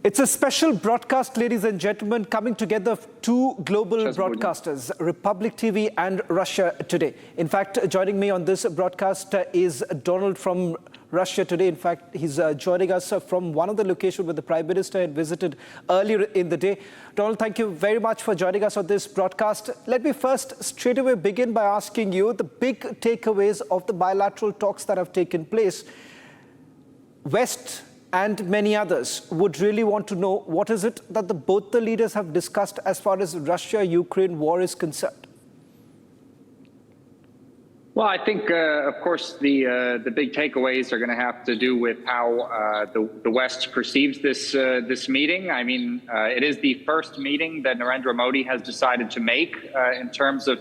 It's a special broadcast, ladies and gentlemen, coming together of two global broadcasters, Republic TV and Russia Today. In fact, joining me on this broadcast is Donald from Russia Today. In fact, he's joining us from one of the locations where the Prime Minister had visited earlier in the day. Donald, thank you very much for joining us on this broadcast. Let me first straight away begin by asking you the big takeaways of the bilateral talks that have taken place. West and many others would really want to know what is it that both the leaders have discussed as far as Russia-Ukraine war is concerned. Well, I think, of course, the big takeaways are going to have to do with how the West perceives this meeting. I mean, it is the first meeting that Narendra Modi has decided to make in terms of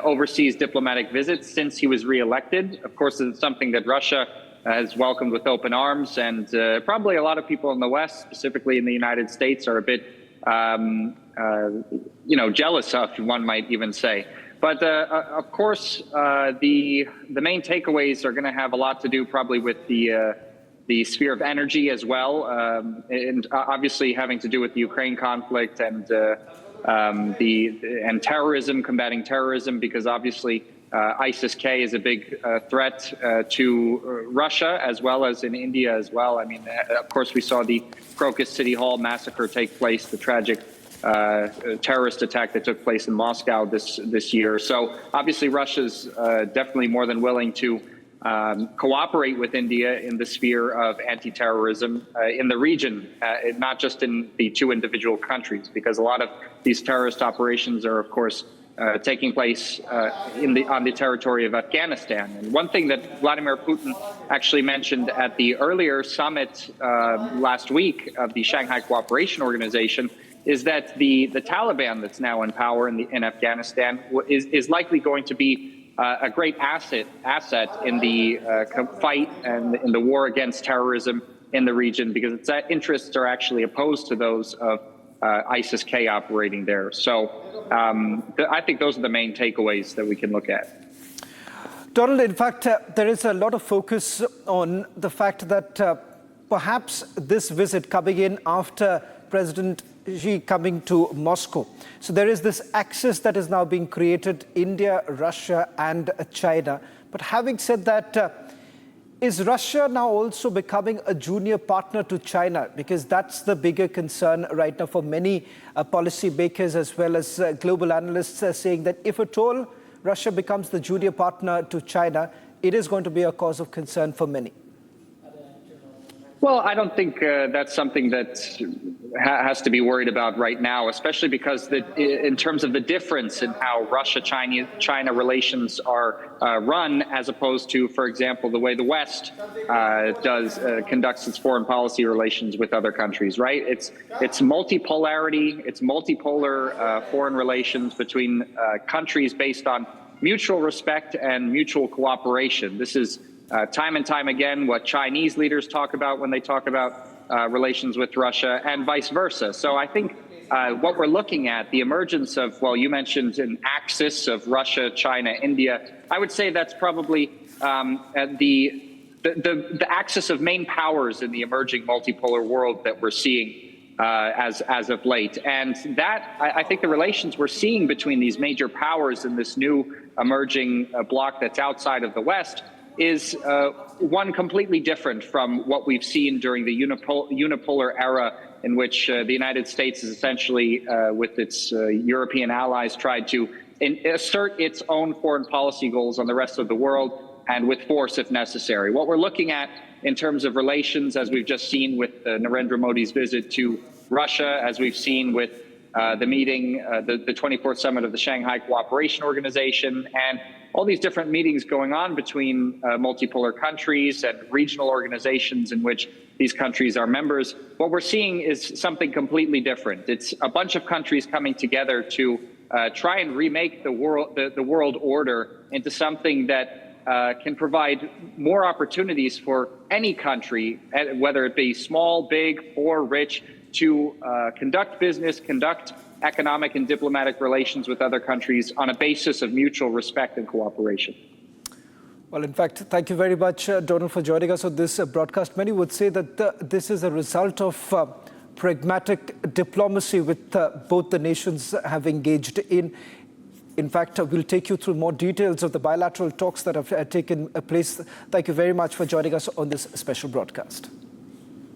overseas diplomatic visits since he was re-elected. Of course, it's something that Russia has welcomed with open arms, and probably a lot of people in the West, specifically in the United States, are a bit, jealous of, one might even say. But of course, the main takeaways are going to have a lot to do probably with the sphere of energy as well, and obviously having to do with the Ukraine conflict and terrorism, combating terrorism, because obviously ISIS-K is a big threat to Russia as well as in India as well. I mean, of course, we saw the Crocus City Hall massacre take place, the tragic terrorist attack that took place in Moscow this year. So obviously, Russia's definitely more than willing to cooperate with India in the sphere of anti-terrorism in the region, not just in the two individual countries, because a lot of these terrorist operations are, of course, taking place on the territory of Afghanistan. And one thing that Vladimir Putin actually mentioned at the earlier summit last week of the Shanghai Cooperation Organization is that the Taliban that's now in power in Afghanistan is likely going to be a great asset in the fight and in the war against terrorism in the region, because its interests are actually opposed to those of ISIS-K operating there. So I think those are the main takeaways that we can look at. Donald, in fact, there is a lot of focus on the fact that perhaps this visit coming in after President Xi coming to Moscow. So there is this axis that is now being created, India, Russia and China. But having said that, is Russia now also becoming a junior partner to China? Because that's the bigger concern right now for many policy makers as well as global analysts saying that if at all Russia becomes the junior partner to China, it is going to be a cause of concern for many. Well, I don't think that's something that has to be worried about right now, especially because in terms of the difference in how Russia-China relations are run, as opposed to, for example, the way the West conducts its foreign policy relations with other countries, right? It's multipolarity, it's multipolar foreign relations between countries based on mutual respect and mutual cooperation. This is time and time again what Chinese leaders talk about when they talk about relations with Russia, and vice versa. So I think what we're looking at, the emergence of, well, you mentioned an axis of Russia, China, India. I would say that's probably the axis of main powers in the emerging multipolar world that we're seeing as of late. And that, I think the relations we're seeing between these major powers in this new emerging bloc that's outside of the West is one completely different from what we've seen during the unipolar era, in which the United States is essentially, with its European allies, tried to assert its own foreign policy goals on the rest of the world, and with force if necessary. What we're looking at in terms of relations, as we've just seen with Narendra Modi's visit to Russia, as we've seen with the meeting, the 24th summit of the Shanghai Cooperation Organization, and all these different meetings going on between multipolar countries and regional organizations in which these countries are members, what we're seeing is something completely different. It's a bunch of countries coming together to try and remake the world order into something that can provide more opportunities for any country, whether it be small, big, or rich, to conduct business, conduct economic and diplomatic relations with other countries on a basis of mutual respect and cooperation. Well, in fact, thank you very much, Donald, for joining us on this broadcast. Many would say that this is a result of pragmatic diplomacy with both the nations have engaged in. In fact, we'll take you through more details of the bilateral talks that have taken place. Thank you very much for joining us on this special broadcast.